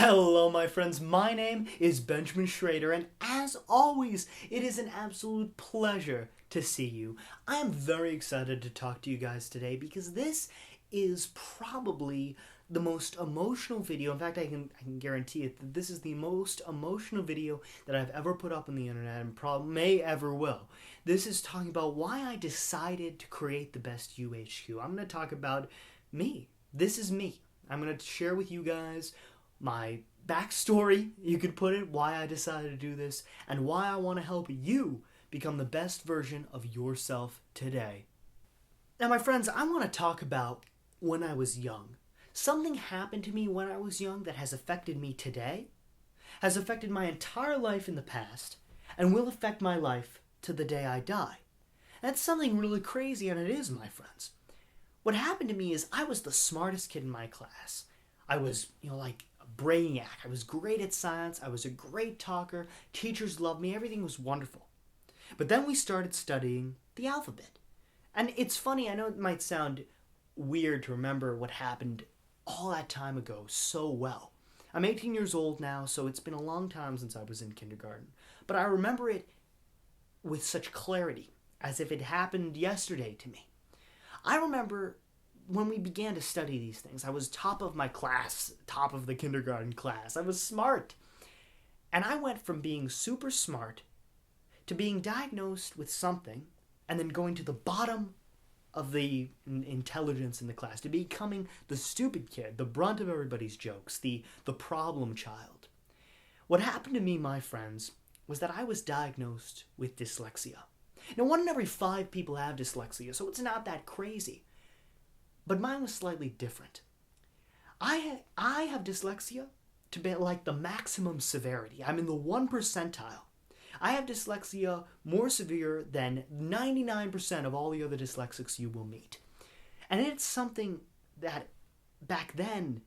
Hello, my friends. My name is Benjamin Schrader, and as always, it is an absolute pleasure to see you. I am very excited to talk to you guys today because this is probably the most emotional video. In fact, I can guarantee it that this is the most emotional video that I've ever put up on the internet and probably may ever will. This is talking about why I decided to create the best UHQ. I'm going to talk about me. This is me. I'm going to share with you guys my backstory, you could put it, why I decided to do this, and why I want to help you become the best version of yourself today. Now, my friends, I want to talk about when I was young. Something happened to me when I was young that has affected me today, has affected my entire life in the past, and will affect my life to the day I die. That's something really crazy, and it is, my friends. What happened to me is I was the smartest kid in my class. I was, like a brainiac. I was great at science. I was a great talker. Teachers loved me. Everything was wonderful. But then we started studying the alphabet. And it's funny, I know it might sound weird to remember what happened all that time ago so well. I'm 18 years old now, so it's been a long time since I was in kindergarten. But I remember it with such clarity, as if it happened yesterday to me. I remember when we began to study these things, I was top of my class, top of the kindergarten class. I was smart. And I went from being super smart to being diagnosed with something and then going to the bottom of the intelligence in the class, to becoming the stupid kid, the brunt of everybody's jokes, the problem child. What happened to me, my friends, was that I was diagnosed with dyslexia. Now, 1 in every 5 people have dyslexia, so it's not that crazy. But mine was slightly different. I have dyslexia to be like the maximum severity. I'm in the 1 percentile. I have dyslexia more severe than 99% of all the other dyslexics you will meet. And it's something that back then,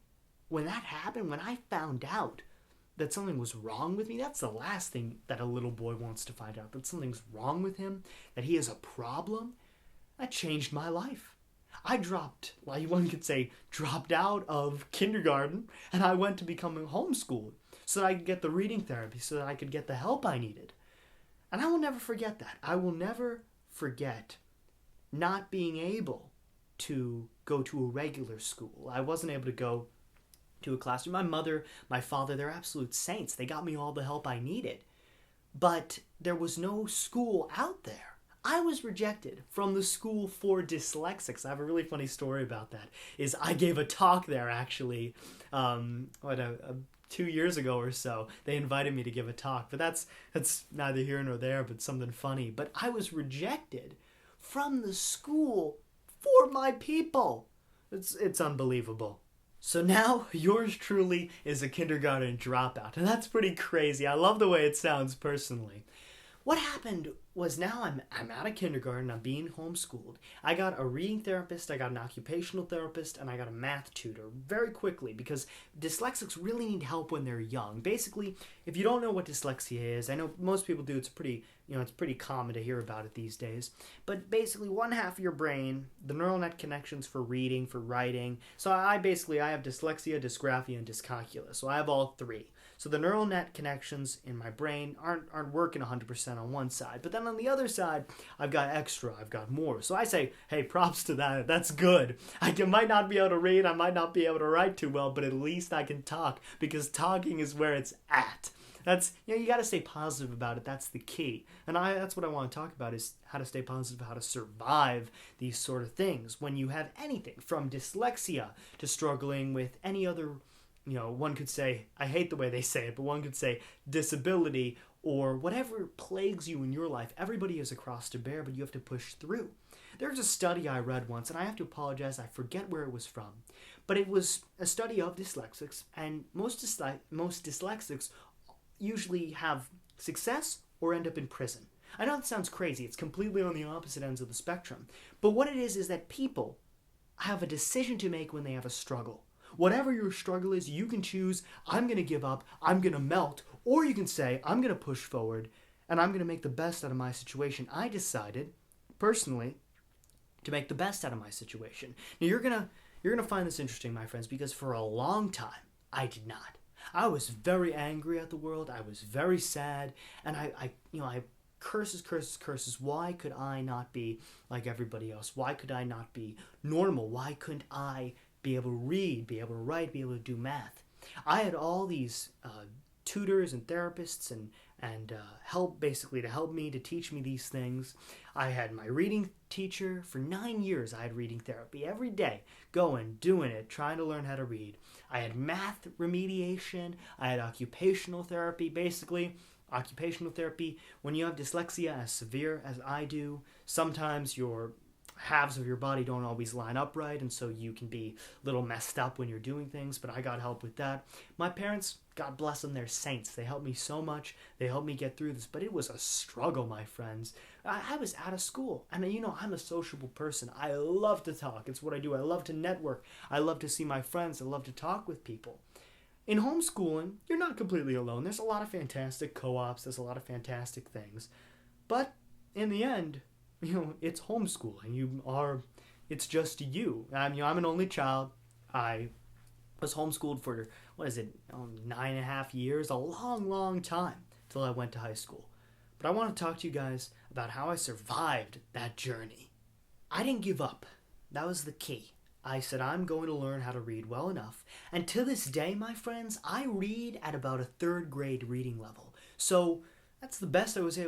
when that happened, when I found out that something was wrong with me, that's the last thing that a little boy wants to find out, that something's wrong with him, that he has a problem. That changed my life. I dropped out of kindergarten, and I went to becoming homeschooled so that I could get the reading therapy, so that I could get the help I needed. And I will never forget that. I will never forget not being able to go to a regular school. I wasn't able to go to a classroom. My mother, my father, they're absolute saints. They got me all the help I needed. But there was no school out there. I was rejected from the school for dyslexics. I have a really funny story about that. I gave a talk there, actually, 2 years ago or so. They invited me to give a talk, but that's neither here nor there, but something funny. But I was rejected from the school for my people. It's unbelievable. So now, yours truly is a kindergarten dropout, and that's pretty crazy. I love the way it sounds personally. What happened was now I'm out of kindergarten, I'm being homeschooled. I got a reading therapist, I got an occupational therapist, and I got a math tutor very quickly because dyslexics really need help when they're young. Basically, if you don't know what dyslexia is, I know most people do, it's pretty common to hear about it these days. But basically, one half of your brain, the neural net connections for reading, for writing. So I have dyslexia, dysgraphia, and dyscalculia. So I have all 3. So the neural net connections in my brain aren't working 100% on one side. But then on the other side, I've got extra, I've got more. So I say, hey, props to that. That's good. Might not be able to read, I might not be able to write too well, but at least I can talk, because talking is where it's at. That's, you got to stay positive about it. That's the key. And that's what I want to talk about, is how to stay positive, how to survive these sort of things. When you have anything from dyslexia to struggling with any other, one could say, I hate the way they say it, but one could say disability or whatever plagues you in your life. Everybody has a cross to bear, but you have to push through. There's a study I read once, and I have to apologize, I forget where it was from, but it was a study of dyslexics, and most dyslexics usually have success or end up in prison. I know that sounds crazy. It's completely on the opposite ends of the spectrum. But what it is that people have a decision to make when they have a struggle. Whatever your struggle is, you can choose, I'm going to give up, I'm going to melt, or you can say, I'm going to push forward, and I'm going to make the best out of my situation. I decided, personally, to make the best out of my situation. Now, you're going to find this interesting, my friends, because for a long time, I did not. I was very angry at the world. I was very sad, and I curses, curses, curses. Why could I not be like everybody else? Why could I not be normal? Why couldn't I be able to read, be able to write, be able to do math? I had all these tutors and therapists and help basically to help me to teach me these things. I had my reading teacher for 9 years. I had reading therapy every day, going, doing it, trying to learn how to read. I had math remediation. I had occupational therapy. Basically, occupational therapy, when you have dyslexia as severe as I do, sometimes your halves of your body don't always line up right, and so you can be a little messed up when you're doing things, but I got help with that. My parents, God bless them, they're saints. They helped me so much. They helped me get through this, but it was a struggle, my friends. I was out of school. I mean, I'm a sociable person. I love to talk. It's what I do. I love to network. I love to see my friends. I love to talk with people. In homeschooling, you're not completely alone. There's a lot of fantastic co-ops. There's a lot of fantastic things. But in the end, it's homeschooling. It's just you. I'm an only child. I was homeschooled for, 9.5 years, a long, long time till I went to high school. But I want to talk to you guys about how I survived that journey. I didn't give up. That was the key. I said, I'm going to learn how to read well enough. And to this day, my friends, I read at about a 3rd grade reading level. So that's the best I was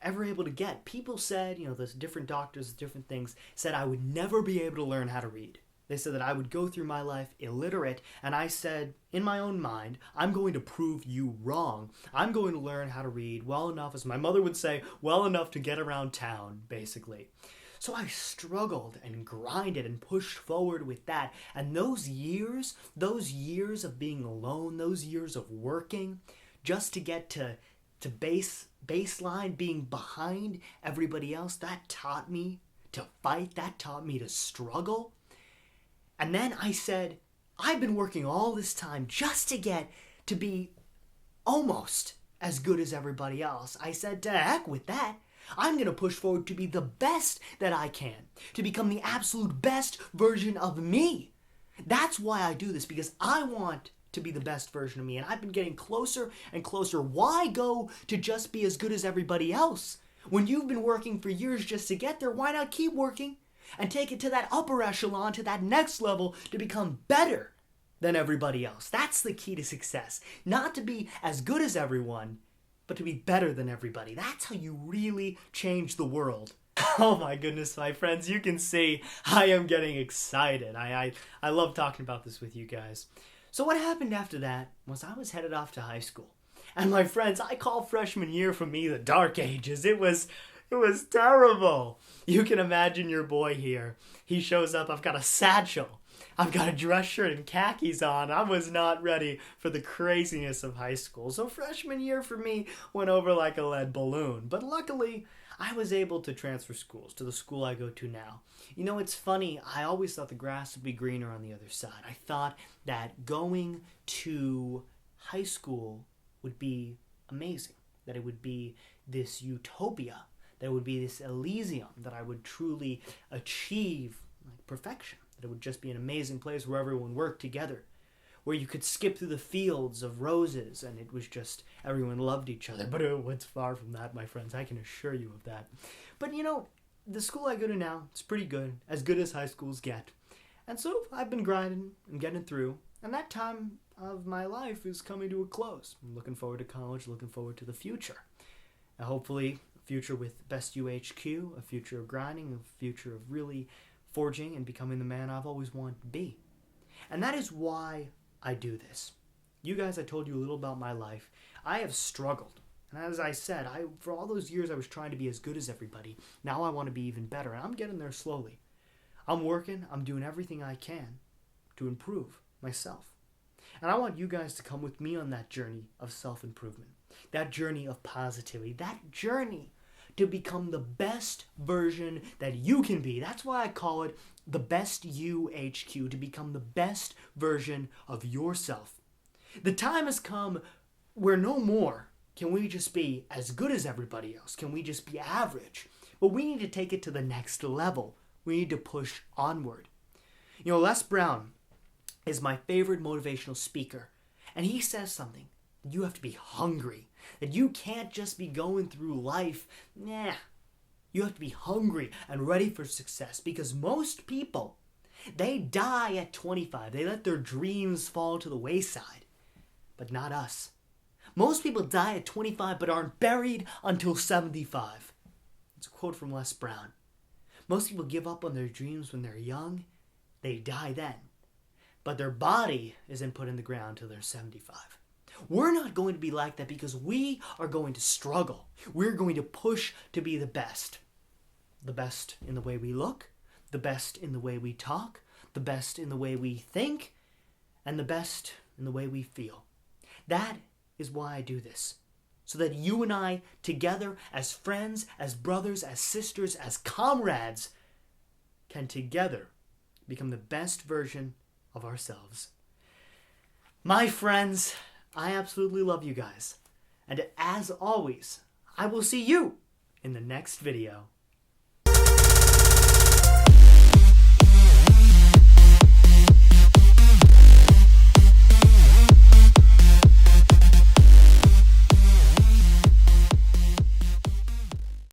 ever able to get. People said, there's different doctors, different things, said I would never be able to learn how to read. They said that I would go through my life illiterate, and I said, in my own mind, I'm going to prove you wrong. I'm going to learn how to read well enough, as my mother would say, well enough to get around town, basically. So I struggled and grinded and pushed forward with that. And those years of being alone, those years of working, just to get to baseline, being behind everybody else, that taught me to fight, that taught me to struggle. And then I said, I've been working all this time just to get to be almost as good as everybody else. I said, to heck with that. I'm going to push forward to be the best that I can, to become the absolute best version of me. That's why I do this, because I want to be the best version of me, and I've been getting closer and closer. Why go to just be as good as everybody else? When you've been working for years just to get there, why not keep working and take it to that upper echelon, to that next level, to become better than everybody else? That's the key to success. Not to be as good as everyone, but to be better than everybody. That's how you really change the world. Oh my goodness, my friends, you can see I am getting excited. I love talking about this with you guys. So what happened after that was I was headed off to high school. And my friends, I call freshman year for me the dark ages. It was terrible. You can imagine your boy here. He shows up, I've got a satchel. I've got a dress shirt and khakis on. I was not ready for the craziness of high school. So freshman year for me went over like a lead balloon. But luckily, I was able to transfer schools to the school I go to now. It's funny. I always thought the grass would be greener on the other side. I thought that going to high school would be amazing, that it would be this utopia, that it would be this Elysium, that I would truly achieve perfection. That it would just be an amazing place where everyone worked together, where you could skip through the fields of roses and it was just everyone loved each other. But it's far from that, my friends. I can assure you of that. But the school I go to now, it's pretty good, as good as high schools get. And so I've been grinding and getting through, and that time of my life is coming to a close. I'm looking forward to college, looking forward to the future. And hopefully a future with Best UHQ, a future of grinding, a future of really forging and becoming the man I've always wanted to be. And that is why I do this. You guys, I told you a little about my life. I have struggled. And as I said, for all those years I was trying to be as good as everybody. Now I want to be even better, and I'm getting there slowly. I'm working, I'm doing everything I can to improve myself. And I want you guys to come with me on that journey of self-improvement, that journey of positivity, that journey to become the best version that you can be. That's why I call it the Best UHQ, to become the best version of yourself. The time has come where no more can we just be as good as everybody else. Can we just be average? But we need to take it to the next level. We need to push onward. Les Brown is my favorite motivational speaker. And he says something. You have to be hungry. That you can't just be going through life. Nah. You have to be hungry and ready for success, because most people, they die at 25. They let their dreams fall to the wayside. But not us. Most people die at 25 but aren't buried until 75. It's a quote from Les Brown. Most people give up on their dreams when they're young. They die then. But their body isn't put in the ground till they're 75. We're not going to be like that, because we are going to struggle. We're going to push to be the best. The best in the way we look, the best in the way we talk, the best in the way we think, and the best in the way we feel. That is why I do this. So that you and I, together, as friends, as brothers, as sisters, as comrades, can together become the best version of ourselves. My friends, I absolutely love you guys. And as always, I will see you in the next video.